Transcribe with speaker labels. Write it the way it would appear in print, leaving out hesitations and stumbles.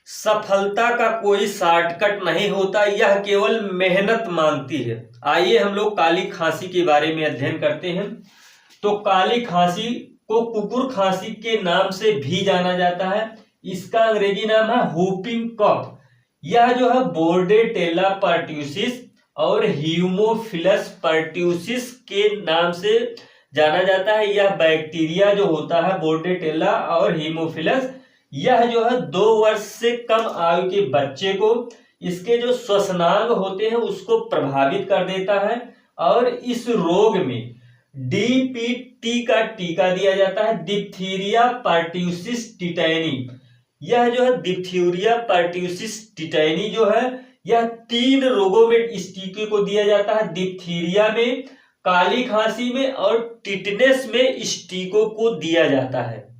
Speaker 1: सफलता का कोई शॉर्टकट नहीं होता, यह केवल मेहनत मांगती है। आइए हम लोग काली खांसी के बारे में अध्ययन करते हैं। तो काली खांसी को कुकुर खांसी के नाम से भी जाना जाता है। इसका अंग्रेजी नाम है whooping कफ। यह जो है बोर्डेटेला पर्ट्यूसिस और हीमोफिलस पर्ट्यूसिस के नाम से जाना जाता है। यह बैक्टीरिया जो होता है बोर्डेटेला और हीमोफिलस, यह जो है 2 वर्ष से कम आयु के बच्चे को इसके जो श्वसनांग होते हैं उसको प्रभावित कर देता है और इस रोग में डीपीटी का टीका दिया जाता है, डिप्थीरिया पर्ट्यूसिस टिटैनी। यह जो है डिप्थीरिया पर्ट्यूसिस टिटैनी जो है यह 3 रोगों में इस टीके को दिया जाता है। डिप्थीरिया में, काली खांसी में और टिटनेस में इस टीकों को दिया जाता है।